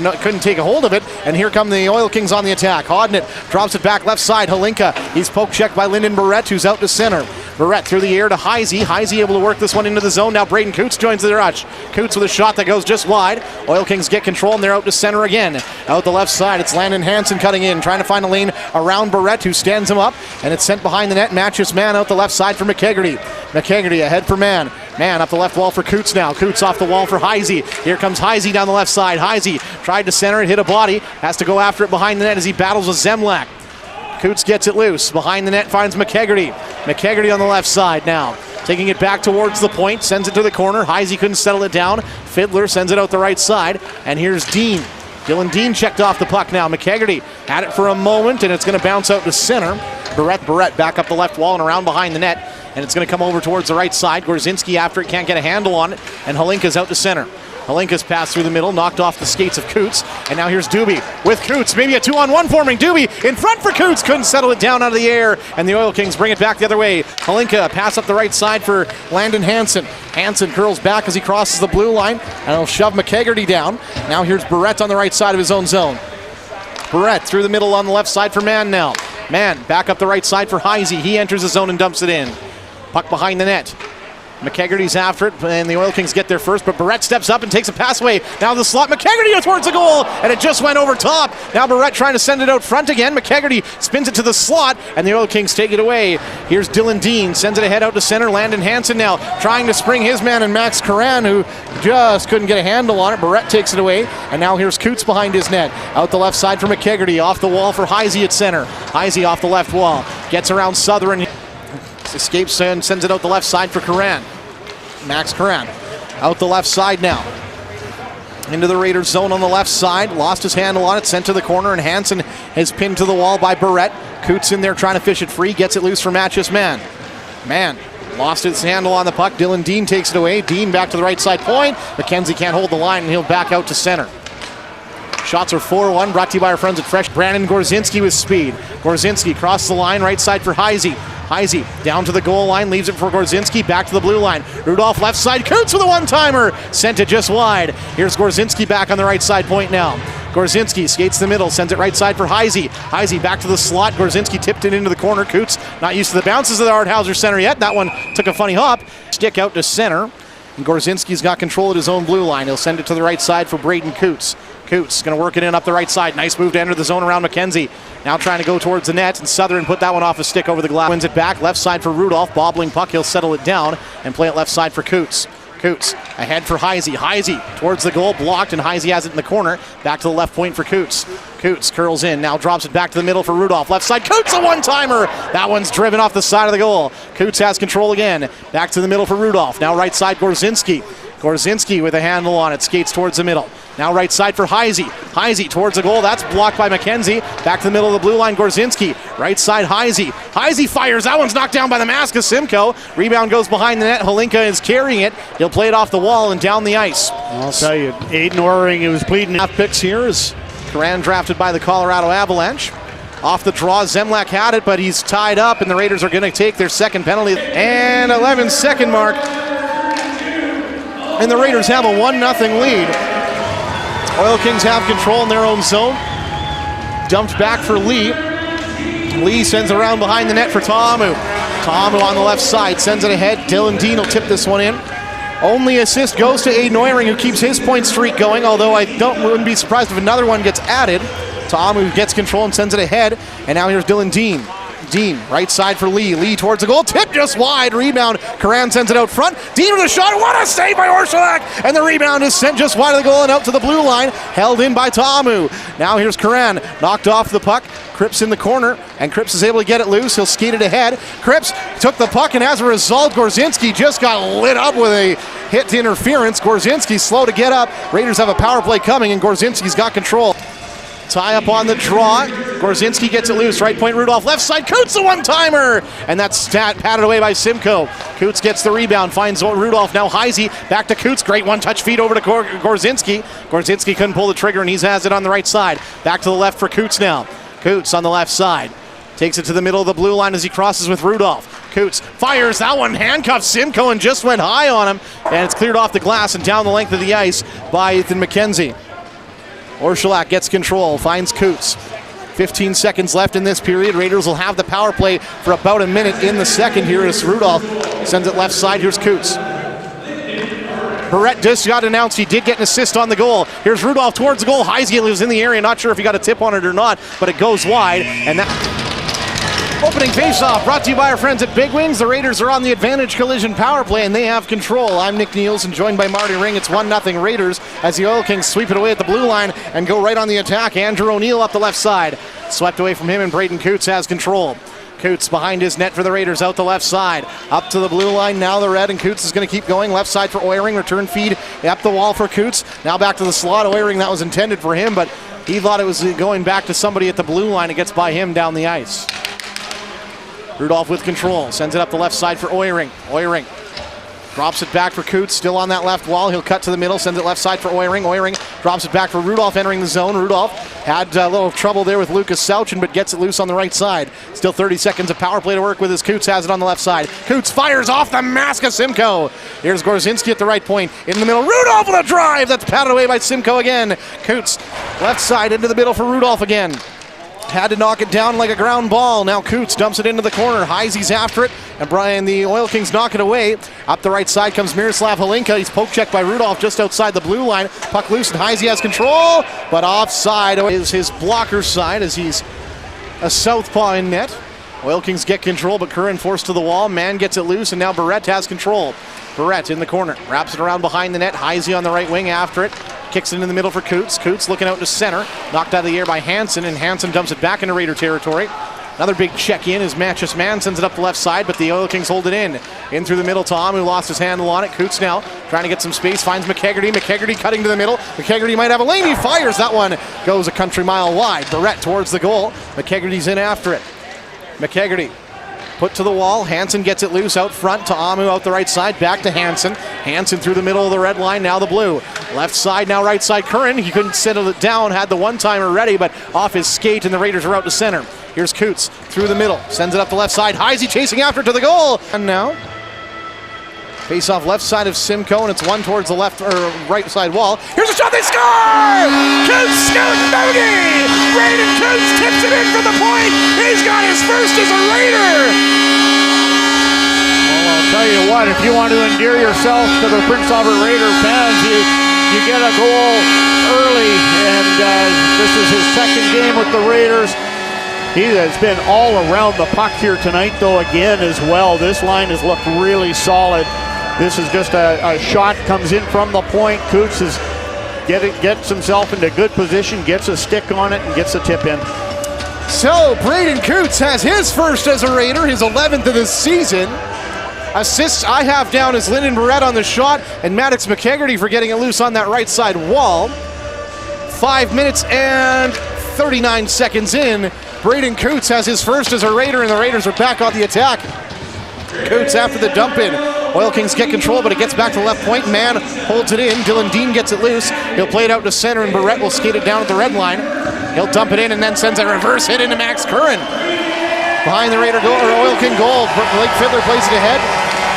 but couldn't take a hold of it. And here come the Oil Kings on the attack. Hodnett drops it back left side. Halinka, he's poke checked by Lyndon Barrett, who's out to center. Barrett through the air to Heisey. Heisey able to work this one into the zone. Now Braeden Cootes joins the rush. Cootes with a shot that goes just wide. Oil Kings get control, and they're out to center again. Out the left side, it's Landon Hansen cutting in, trying to find a lane around Barrett, who stands him up, and it's sent behind the net. Matches man out the left side for McKegarty. McKegarty ahead for Man. Man up the left wall for Cootes now. Cootes off the wall for Heisey. Here comes Heisey down the left side. Heisey tried to center it, hit a body. Has to go after it behind the net as he battles with Zemlak. Cootes gets it loose. Behind the net finds McKegarty. McKegarty on the left side now. Taking it back towards the point. Sends it to the corner. Heisey couldn't settle it down. Fiddler sends it out the right side. And here's Dean. Dylan Dean checked off the puck now. McKegarty had it for a moment, and it's going to bounce out to center. Barrett back up the left wall and around behind the net. And it's going to come over towards the right side. Gorzinski after it, can't get a handle on it. And Halinka's out to center. Halinka's passed through the middle, knocked off the skates of Cootes. And now here's Doobie with Cootes. Maybe a 2-on-1 forming. Doobie in front for Cootes. Couldn't settle it down out of the air. And the Oil Kings bring it back the other way. Halinka pass up the right side for Landon Hansen. Hansen curls back as he crosses the blue line. And he'll shove McKegarty down. Now here's Barrett on the right side of his own zone. Barrett through the middle on the left side for Man now. Man back up the right side for Heisey. He enters the zone and dumps it in. Puck behind the net. McKegarty's after it, and the Oil Kings get there first, but Barrett steps up and takes a pass away. Now the slot, McKegarty towards the goal, and it just went over top. Now Barrett trying to send it out front again. McKegarty spins it to the slot, and the Oil Kings take it away. Here's Dylan Dean, sends it ahead out to center. Landon Hansen now trying to spring his man, and Max Curran, who just couldn't get a handle on it. Barrett takes it away, and now here's Cootes behind his net. Out the left side for McKegarty, off the wall for Heisey at center. Heisey off the left wall, gets around Southern. Escapes and sends it out the left side for Curran. Max Curran out the left side now. Into the Raiders zone on the left side. Lost his handle on it, sent to the corner, and Hansen is pinned to the wall by Barrett. Cootes in there trying to fish it free, gets it loose for Matches Man. Man lost his handle on the puck. Dylan Dean takes it away. Dean back to the right side point. McKenzie can't hold the line, and he'll back out to center. Shots are 4-1, brought to you by our friends at Fresh. Brandon Gorzinski with speed. Gorzinski crosses the line, right side for Heisey. Heisey down to the goal line, leaves it for Gorzinski, back to the blue line. Rudolph left side, Cootes with a one-timer, sent it just wide. Here's Gorzinski back on the right side point now. Gorzinski skates the middle, sends it right side for Heisey. Heisey back to the slot, Gorzinski tipped it into the corner. Cootes not used to the bounces of the Arthauser center yet. That one took a funny hop. Stick out to center. And Gorzinski's got control at his own blue line. He'll send it to the right side for Braeden Cootes. Cootes going to work it in up the right side. Nice move to enter the zone around McKenzie. Now trying to go towards the net, and Southern put that one off a stick over the glass. Wins it back, left side for Rudolph. Bobbling puck, he'll settle it down and play it left side for Cootes. Cootes ahead for Heisey. Heisey towards the goal, blocked, and Heisey has it in the corner. Back to the left point for Cootes. Cootes curls in, now drops it back to the middle for Rudolph. Left side, Cootes a one-timer. That one's driven off the side of the goal. Cootes has control again. Back to the middle for Rudolph. Now right side, Gorzinski. Gorzinski with a handle on it, skates towards the middle. Now right side for Heisey. Heisey towards the goal, that's blocked by McKenzie. Back to the middle of the blue line, Gorzinski. Right side, Heisey. Heisey fires, that one's knocked down by the mask of Simcoe. Rebound goes behind the net, Halinka is carrying it. He'll play it off the wall and down the ice. I'll tell you, Aiden Oring, it was bleeding. Half picks here is Curran drafted by the Colorado Avalanche. Off the draw, Zemlak had it, but he's tied up, and the Raiders are going to take their second penalty. And 11-second mark. And the Raiders have a 1-0 lead. Oil Kings have control in their own zone. Dumped back for Lee. Lee sends it around behind the net for Ta'amu. Ta'amu on the left side, sends it ahead. Dylan Dean will tip this one in. Only assist goes to Aiden Oering, who keeps his point streak going, although I wouldn't be surprised if another one gets added. Ta'amu gets control and sends it ahead. And now here's Dylan Dean. Dean, right side for Lee. Lee towards the goal, tip just wide, rebound. Curran sends it out front. Dean with a shot, what a save by Orsolak! And the rebound is sent just wide of the goal and out to the blue line, held in by Ta'amu. Now here's Curran, knocked off the puck. Cripps in the corner, and Cripps is able to get it loose. He'll skate it ahead. Cripps took the puck, and as a result, Gorzinski just got lit up with a hit to interference. Gorzinski's slow to get up. Raiders have a power play coming, and Gorzinski's got control. Tie up on the draw. Gorzinski gets it loose. Right point, Rudolph. Left side, Cootes a one-timer. And that's patted away by Simcoe. Cootes gets the rebound, finds Rudolph. Now Heisey back to Cootes. Great one-touch feed over to Gorzinski. Gorzinski couldn't pull the trigger, and he has it on the right side. Back to the left for Cootes now. Cootes on the left side. Takes it to the middle of the blue line as he crosses with Rudolph. Cootes fires. That one handcuffs Simcoe and just went high on him. And it's cleared off the glass and down the length of the ice by Ethan McKenzie. Orszalak gets control, finds Cootes. 15 seconds left in this period. Raiders will have the power play for about a minute in the second. Here is Rudolph, sends it left side. Here's Cootes. Barrett just got announced. He did get an assist on the goal. Here's Rudolph towards the goal. Heisey lives in the area. Not sure if he got a tip on it or not, but it goes wide. And that opening faceoff brought to you by our friends at Big Wings. The Raiders are on the Advantage Collision power play, and they have control. I'm Nick Nielsen, joined by Marty Ring. It's 1-0 Raiders as the Oil Kings sweep it away at the blue line and go right on the attack. Andrew O'Neill up the left side. Swept away from him, and Braeden Cootes has control. Cootes behind his net for the Raiders, out the left side. Up to the blue line, now the red, and Cootes is going to keep going. Left side for Oiring, return feed up the wall for Cootes. Now back to the slot. Oiring, that was intended for him, but he thought it was going back to somebody at the blue line. It gets by him down the ice. Rudolph with control, sends it up the left side for Oiring. Oiring drops it back for Cootes, still on that left wall. He'll cut to the middle, sends it left side for Oiring. Oiring drops it back for Rudolph entering the zone. Rudolph had a little trouble there with Lucas Sauchin, but gets it loose on the right side. Still 30 seconds of power play to work with as Cootes has it on the left side. Cootes fires off the mask of Simcoe. Here's Gorzinski at the right point. In the middle, Rudolph with a drive. That's patted away by Simcoe again. Cootes left side into the middle for Rudolph again. Had to knock it down like a ground ball. Now Cootes dumps it into the corner. Heisey's after it, and the Oil Kings knock it away. Up the right side comes Miroslav Holinka. He's poke checked by Rudolph just outside the blue line. Puck loose, and Heisey has control, but offside is his blocker's side as he's a southpaw in net. Oil Kings get control, but Curran forced to the wall. Mann gets it loose, and now Barrett has control. Barrett in the corner, wraps it around behind the net. Heisey on the right wing after it. Kicks it in the middle for Cootes. Cootes looking out to center. Knocked out of the air by Hansen, and Hansen dumps it back into Raider territory. Another big check-in as Matches Mann sends it up the left side, but the Oil Kings hold it in. In through the middle, Tom, who lost his handle on it. Cootes now trying to get some space, finds McKegarty. McKegarty cutting to the middle. McKegarty might have a lane. He fires. That one goes a country mile wide. Barrett towards the goal. McKegarty's in after it. McKegarty put to the wall. Hansen gets it loose out front to Amu out the right side. Back to Hansen. Hansen through the middle of the red line. Now the blue. Left side, now right side. Curran. He couldn't settle it down. Had the one-timer ready, but off his skate, and the Raiders are out to center. Here's Cootes through the middle. Sends it up the left side. Heisey chasing after it to the goal. And now face off left side of Simcoe, and it's one towards the left or right side wall. Here's a shot. They score! Cootes Scout Bogey! Braeden Cootes tips it in from the point. He's got his first as a Raider. I'll tell you what, if you want to endear yourself to the Prince Albert Raider fans, you get a goal early, and this is his second game with the Raiders. He has been all around the puck here tonight, though, again as well. This line has looked really solid. This is just a shot, comes in from the point. Cootes gets himself into good position, gets a stick on it, and gets a tip in. So Braeden Cootes has his first as a Raider, his 11th of the season. Assists I have down as Lyndon Barrett on the shot, and Maddox McKegarty for getting it loose on that right side wall. 5 minutes and 39 seconds in. Braeden Cootes has his first as a Raider, and the Raiders are back on the attack. Cootes after the dump in. Oil Kings get control, but it gets back to the left point. Mann holds it in. Dylan Dean gets it loose. He'll play it out to center, and Barrett will skate it down at the red line. He'll dump it in and then sends a reverse hit into Max Curran. Behind the Raider goal, or Oil King goal, Blake Fiddler plays it ahead.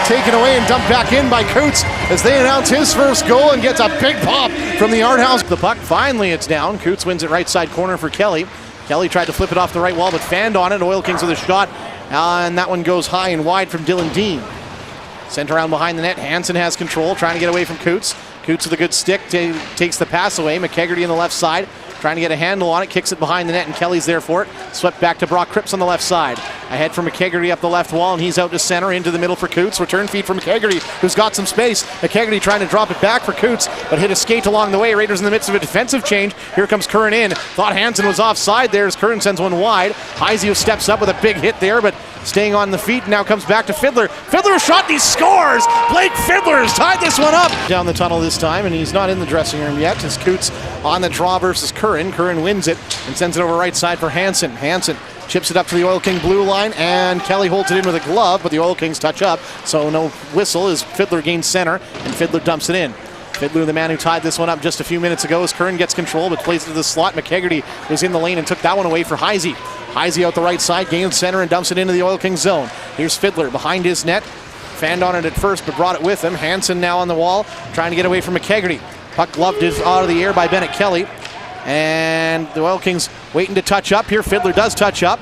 Taken away and dumped back in by Cootes as they announce his first goal and gets a big pop from the Art House. The puck, finally it's down. Cootes wins it right side corner for Kelly. Kelly tried to flip it off the right wall, but fanned on it. Oil Kings with a shot, and that one goes high and wide from Dylan Dean. Sent around behind the net. Hansen has control, trying to get away from Cootes. Cootes with a good stick takes the pass away. McKegarty on the left side, trying to get a handle on it, kicks it behind the net, and Kelly's there for it. Swept back to Brock Cripps on the left side. Ahead for McKegarty up the left wall, and he's out to center, into the middle for Cootes. Return feed from McKegarty, who's got some space. McKegarty trying to drop it back for Cootes, but hit a skate along the way. Raiders in the midst of a defensive change. Here comes Curran in. Thought Hansen was offside there as Curran sends one wide. Heisey steps up with a big hit there, but staying on the feet, now comes back to Fiddler. Fiddler shot, and he scores! Blake Fiddler has tied this one up! Down the tunnel this time, and he's not in the dressing room yet, as Cootes on the draw versus Curran. Curran wins it and sends it over right side for Hansen. Hansen chips it up to the Oil King blue line, and Kelly holds it in with a glove, but the Oil Kings touch up, so no whistle as Fiddler gains center, and Fiddler dumps it in. Fiddler, the man who tied this one up just a few minutes ago, as Curran gets control, but plays it to the slot. McKegarty was in the lane and took that one away for Heisey. Heisey out the right side, gains center, and dumps it into the Oil King zone. Here's Fiddler behind his net. Fanned on it at first, but brought it with him. Hansen now on the wall, trying to get away from McKegarty. Puck gloved is out of the air by Bennett Kelly. And the Oil Kings waiting to touch up here. Fiddler does touch up.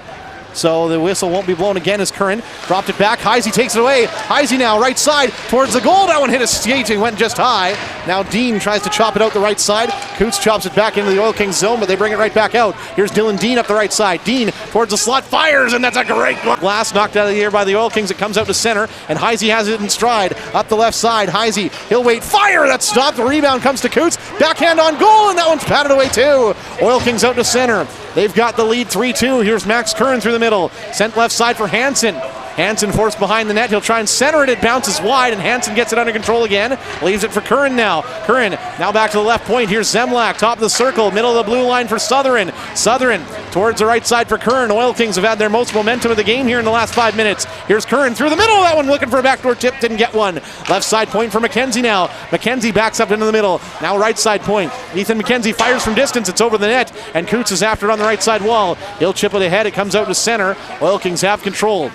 So the whistle won't be blown again as Curran dropped it back. Heisey takes it away. Heisey now right side towards the goal. That one hit a skate and went just high. Now Dean tries to chop it out the right side. Cootes chops it back into the Oil Kings zone, but they bring it right back out. Here's Dylan Dean up the right side. Dean towards the slot, fires, and that's a great glass knocked out of the air by the Oil Kings. It comes out to center, and Heisey has it in stride. Up the left side, Heisey, he'll wait, fire, that's stopped. The rebound comes to Cootes. Backhand on goal, and that one's patted away too. Oil Kings out to center. They've got the lead 3-2. Here's Max Curran through the middle. Sent left side for Hansen. Hansen forced behind the net. He'll try and center it. It bounces wide, and Hansen gets it under control again. Leaves it for Curran now. Curran now back to the left point. Here's Zemlak, top of the circle, middle of the blue line for Southern. Southern towards the right side for Curran. Oil Kings have had their most momentum of the game here in the last 5 minutes. Here's Curran through the middle. That one looking for a backdoor tip. Didn't get one. Left side point for McKenzie now. McKenzie backs up into the middle. Now right side point. Ethan McKenzie fires from distance. It's over the net, and Cootes is after it on the right side wall. He'll chip it ahead. It comes out to center. Oil Kings have control.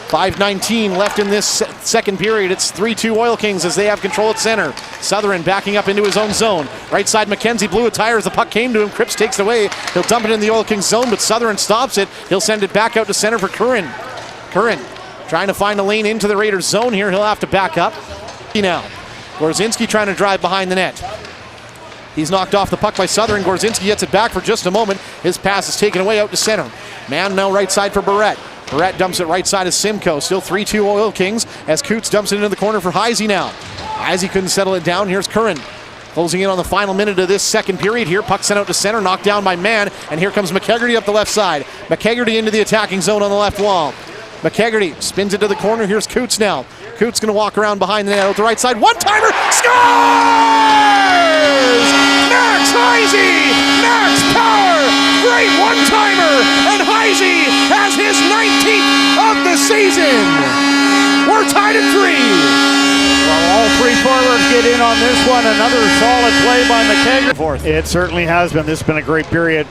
5:19 left in this second period. It's 3-2 Oil Kings as they have control at center. Southern backing up into his own zone. Right side McKenzie blew a tire as the puck came to him. Cripps takes it away. He'll dump it in the Oil Kings zone, but Southern stops it. He'll send it back out to center for Curran. Curran trying to find a lane into the Raiders zone here. He'll have to back up. Now, Gorzinski trying to drive behind the net. He's knocked off the puck by Southern. Gorzinski gets it back for just a moment. His pass is taken away out to center. Man now right side for Barrett. Barrett dumps it right side of Simcoe. Still 3-2 Oil Kings as Cootes dumps it into the corner for Heisey now. Heisey couldn't settle it down. Here's Curran. Closing in on the final minute of this second period here. Puck sent out to center, knocked down by Mann. And here comes McKegarty up the left side. McKegarty into the attacking zone on the left wall. McKegarty spins it to the corner. Here's Cootes now. Cootes going to walk around behind the net out the right side. One-timer! Scores! Max Heisey! Max Power! Great one-timer! And Heisey has his 19th of the season! We're tied at 3. Well, all three forwards get in on this one. Another solid play by McKegarty. Fourth. It certainly has been. This has been a great period.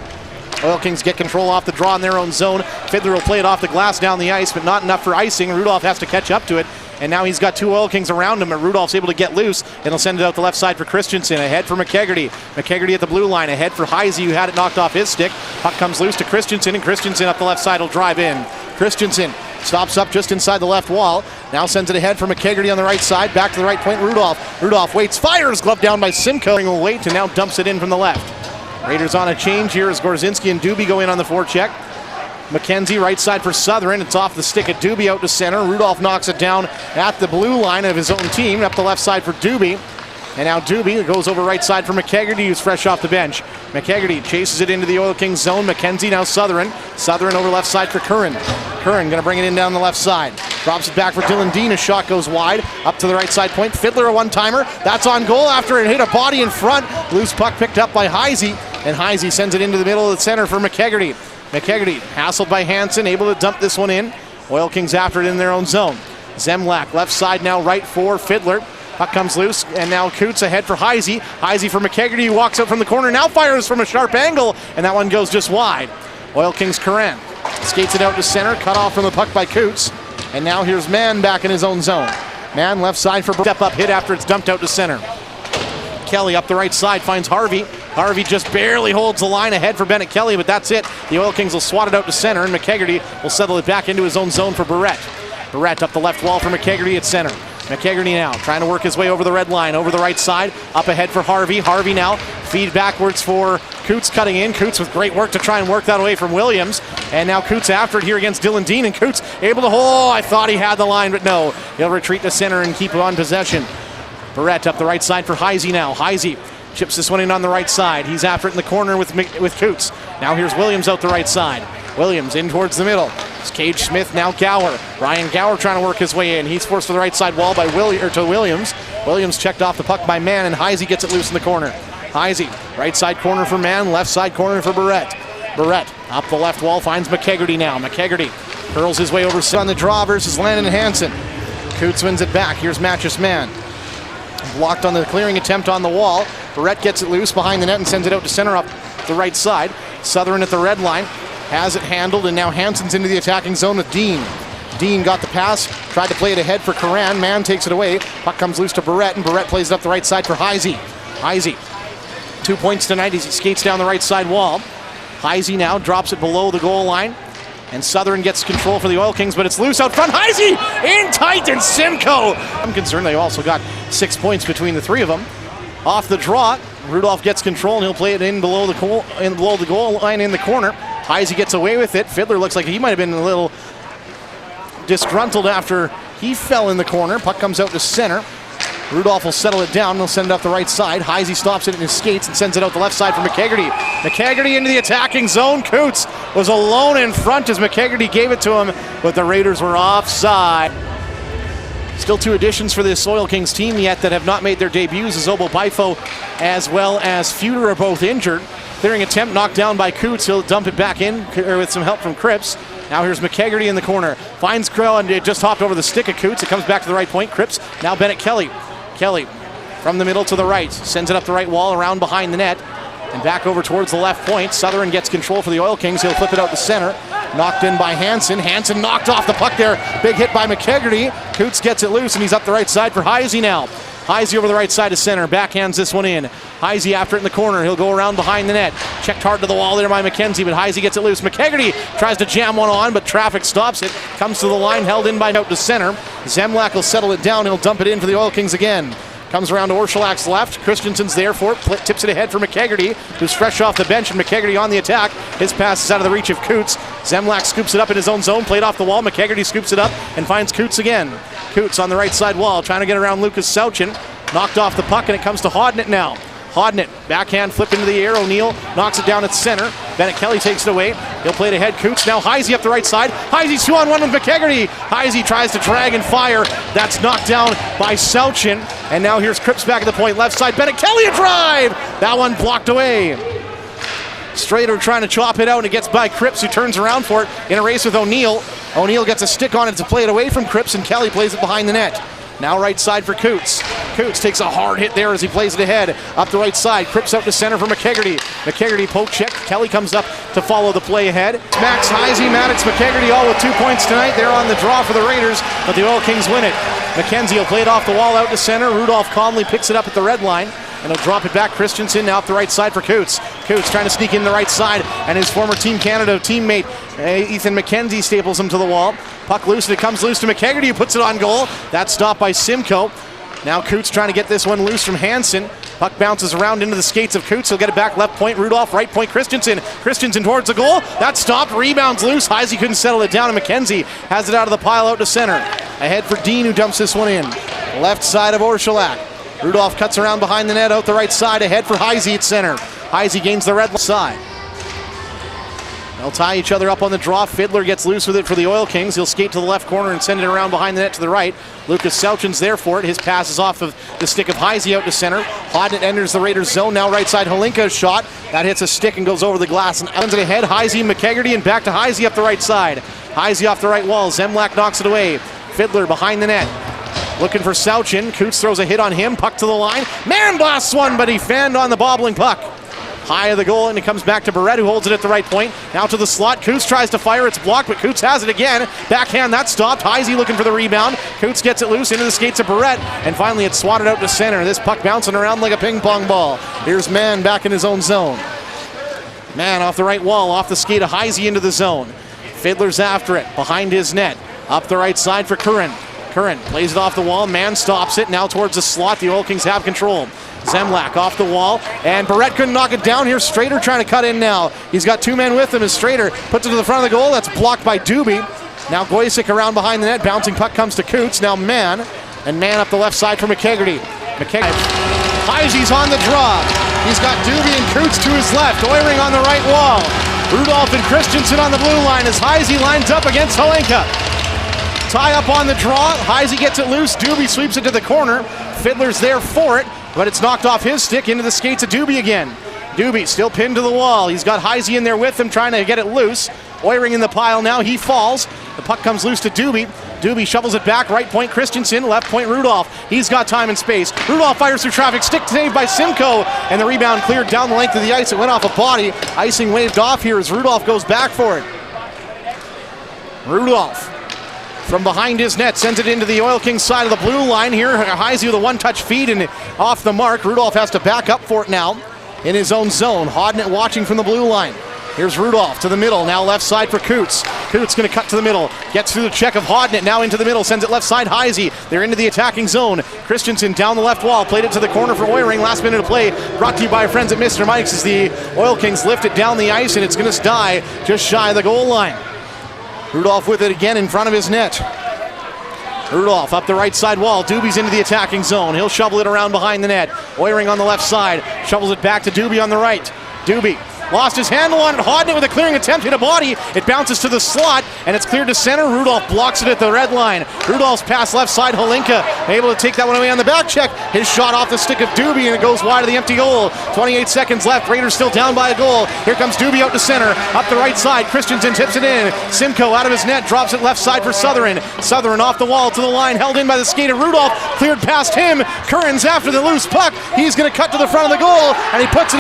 Oil Kings get control off the draw in their own zone. Fiddler will play it off the glass down the ice, but not enough for icing. Rudolph has to catch up to it, and now he's got two Oil Kings around him, and Rudolph's able to get loose, and he'll send it out the left side for Christensen. Ahead for McKegarty. McKegarty at the blue line. Ahead for Heisey, who had it knocked off his stick. Puck comes loose to Christensen, and Christensen up the left side will drive in. Christensen stops up just inside the left wall. Now sends it ahead for McKegarty on the right side. Back to the right point, Rudolph. Rudolph waits, fires, glove down by Simcoe. Will wait, and now dumps it in from the left. Raiders on a change here as Gorzinski and Doobie go in on the forecheck. McKenzie right side for Southern. It's off the stick of Doobie out to center. Rudolph knocks it down at the blue line of his own team. Up the left side for Doobie. And now Doobie goes over right side for McKegarty, who's fresh off the bench. McKegarty chases it into the Oil Kings zone. McKenzie now Southern. Southern over left side for Curran. Curran going to bring it in down the left side. Drops it back for Dylan Dean. A shot goes wide. Up to the right side point. Fiddler a one-timer. That's on goal after it hit a body in front. Loose puck picked up by Heisey. And Heisey sends it into the middle of the center for McKegarty. McKegarty hassled by Hansen, able to dump this one in. Oil Kings after it in their own zone. Zemlak left side now right for Fiddler. Puck comes loose, and now Cootes ahead for Heisey. Heisey for McKegarty, who walks out from the corner, now fires from a sharp angle, and that one goes just wide. Oil Kings Curran skates it out to center, cut off from the puck by Cootes, and now here's Mann back in his own zone. Mann left side for step-up hit after it's dumped out to center. Kelly up the right side finds Harvey. Harvey just barely holds the line ahead for Bennett Kelly, but that's it. The Oil Kings will swat it out to center, and McKegarty will settle it back into his own zone for Barrett. Barrett up the left wall for McKegarty at center. McKegarty now trying to work his way over the red line, over the right side, up ahead for Harvey. Harvey now feed backwards for Cootes cutting in. Cootes with great work to try and work that away from Williams. And now Cootes after it here against Dylan Dean, and Cootes able to hold. I thought he had the line, but no. He'll retreat to center and keep it on possession. Barrett up the right side for Heisey now. Heisey chips this one in on the right side. He's after it in the corner with Cootes. Now here's Williams out the right side. Williams in towards the middle. It's Cage Smith, now Gower. Ryan Gower trying to work his way in. He's forced to the right side wall by Williams. Williams checked off the puck by Mann, and Heisey gets it loose in the corner. Heisey, right side corner for Mann, left side corner for Barrett. Barrett up the left wall finds McKegarty now. McKegarty hurls his way over on the draw versus Landon Hansen. Cootes wins it back. Here's Matches Mann. Blocked on the clearing attempt on the wall. Barrett gets it loose behind the net and sends it out to center up the right side. Southern at the red line. Has it handled, and now Hansen's into the attacking zone with Dean. Dean got the pass, tried to play it ahead for Curran. Mann takes it away. Puck comes loose to Barrett, and Barrett plays it up the right side for Heisey. Heisey 2 points tonight as he skates down the right side wall. Heisey now drops it below the goal line. And Southern gets control for the Oil Kings, but it's loose out front. Heisey in tight, and Simcoe. I'm concerned they also got 6 points between the three of them. Off the draw, Rudolph gets control, and he'll play it in below the goal line in the corner. Heisey gets away with it. Fiddler looks like he might have been a little disgruntled after he fell in the corner. Puck comes out to center. Rudolph will settle it down. He'll send it up the right side. Heisey stops it in his skates and sends it out the left side for McKegarty. McKegarty into the attacking zone. Cootes was alone in front as McKegarty gave it to him, but the Raiders were offside. Still 2 additions for this Oil Kings team yet that have not made their debuts. Azobo Bifo as well as Feuder are both injured. Clearing attempt knocked down by Cootes. He'll dump it back in with some help from Cripps. Now here's McKegarty in the corner. Finds Krell and it just hopped over the stick of Cootes. It comes back to the right point. Cripps. Now Bennett Kelly. Kelly from the middle to the right. Sends it up the right wall around behind the net. And back over towards the left point. Southern gets control for the Oil Kings. He'll flip it out the center. Knocked in by Hansen. Hansen knocked off the puck there. Big hit by McKegarty. Cootes gets it loose and he's up the right side for Heisey now. Heisey over the right side of center. Backhands this one in. Heisey after it in the corner. He'll go around behind the net. Checked hard to the wall there by McKenzie, but Heisey gets it loose. McKegarty tries to jam one on, but traffic stops it. Comes to the line, held in by out to center. Zemlak will settle it down. He'll dump it in for the Oil Kings again. Comes around to Orshulak's left. Christensen's there for it. Tips it ahead for McKegarty, who's fresh off the bench, and McKegarty on the attack. His pass is out of the reach of Cootes. Zemlak scoops it up in his own zone, played off the wall. McKegarty scoops it up and finds Cootes again. Cootes on the right side wall, trying to get around Lucas Sauchin. Knocked off the puck, and it comes to Hodnett now. Hodnett, backhand flip into the air. O'Neill knocks it down at center. Bennett Kelly takes it away. He'll play it ahead. Cootes now Heisey up the right side. Heisey's 2-on-1 with McKegarty. Heisey tries to drag and fire. That's knocked down by Sauchin. And now here's Cripps back at the point. Left side. Bennett Kelly a drive. That one blocked away. Strader trying to chop it out, and it gets by Cripps, who turns around for it in a race with O'Neill. O'Neill gets a stick on it to play it away from Cripps, and Kelly plays it behind the net. Now right side for Cootes. Cootes takes a hard hit there as he plays it ahead. Up the right side. Cripps out to center for McKegarty. McKegarty poke check. Kelly comes up to follow the play ahead. Max Heisey, Maddox, McKegarty all with 2 points tonight. They're on the draw for the Raiders, but the Oil Kings win it. McKenzie will play it off the wall out to center. Rudolph calmly picks it up at the red line. And he'll drop it back. Christensen now up the right side for Cootes. Cootes trying to sneak in the right side, and his former Team Canada teammate Ethan McKenzie staples him to the wall. Puck loose, and it comes loose to McKegarty, who puts it on goal. That's stopped by Simcoe. Now Cootes trying to get this one loose from Hansen. Puck bounces around into the skates of Cootes. He'll get it back left point. Rudolph, right point. Christensen towards the goal. That's stopped. Rebounds loose. Heisey couldn't settle it down, and McKenzie has it out of the pile out to center. Ahead for Dean, who dumps this one in. Left side of Orshulak. Rudolph cuts around behind the net, out the right side, ahead for Heisey at center. Heisey gains the red side. They'll tie each other up on the draw. Fiddler gets loose with it for the Oil Kings. He'll skate to the left corner and send it around behind the net to the right. Lucas Sauchin's there for it. His pass is off of the stick of Heisey out to center. Hodnett enters the Raiders zone. Now right side, Holinka's shot. That hits a stick and goes over the glass and ends it ahead. Heisey, McKegarty, and back to Heisey up the right side. Heisey off the right wall. Zemlak knocks it away. Fiddler behind the net. Looking for Sauchin. Cootes throws a hit on him. Puck to the line. Man blasts one, but he fanned on the bobbling puck. High of the goal, and it comes back to Barrett, who holds it at the right point. Now to the slot. Cootes tries to fire. It's blocked, but Cootes has it again. Backhand, that's stopped. Heisey looking for the rebound. Cootes gets it loose into the skates of Barrett, and finally it's swatted out to center. This puck bouncing around like a ping pong ball. Here's Mann back in his own zone. Mann off the right wall, off the skate of Heisey into the zone. Fiddler's after it, behind his net. Up the right side for Curran. Curran plays it off the wall. Mann stops it. Now towards the slot. The Oil Kings have control. Zemlak off the wall, and Barrett couldn't knock it down here. Strader trying to cut in now. He's got 2 men with him as Strader puts it to the front of the goal. That's blocked by Doobie. Now Goysick around behind the net. Bouncing puck comes to Cootes. Now Mann, and Mann up the left side for McKegarty. Heisey's on the draw. He's got Doobie and Cootes to his left. Oiring on the right wall. Rudolph and Christensen on the blue line as Heisey lines up against Holinka. Tie up on the draw. Heisey gets it loose. Doobie sweeps it to the corner. Fiddler's there for it, but it's knocked off his stick into the skates of Doobie again. Doobie still pinned to the wall. He's got Heisey in there with him trying to get it loose. Oiring in the pile now. He falls. The puck comes loose to Doobie. Doobie shovels it back. Right point Christensen. Left point Rudolph. He's got time and space. Rudolph fires through traffic. Stick saved by Simcoe. And the rebound cleared down the length of the ice. It went off a body. Icing waved off here as Rudolph goes back for it. Rudolph from behind his net sends it into the Oil Kings side of the blue line here. Heisey with a one-touch feed and off the mark. Rudolph has to back up for it now. in his own zone. Hodnett watching from the blue line. Here's Rudolph to the middle, now left side for Cootes. Cootes going to cut to the middle, gets through the check of Hodnett, now into the middle, sends it left side, Heisey. They're into the attacking zone. Christensen down the left wall, played it to the corner for Oiring. Last minute of play, brought to you by our friends at Mr. Mike's as the Oil Kings lift it down the ice, and it's going to die just shy of the goal line. Rudolph with it again in front of his net. Rudolph up the right side wall. Doobie's into the attacking zone. He'll shovel it around behind the net. Oiring on the left side. Shovels it back to Doobie on the right. Doobie lost his handle on it. Hodnett with a clearing attempt, hit a body. It bounces to the slot, and it's cleared to center. Rudolph blocks it at the red line. Rudolph's pass left side. Holinka able to take that one away on the back check. His shot off the stick of Doobie, and it goes wide of the empty goal. 28 seconds left. Raiders still down by a goal. Here comes Doobie out to center. Up the right side. Christensen tips it in. Simcoe out of his net. Drops it left side for Southern. Southern off the wall to the line. Held in by the skate of Rudolph. Cleared past him. Curran's after the loose puck. He's going to cut to the front of the goal, and he puts it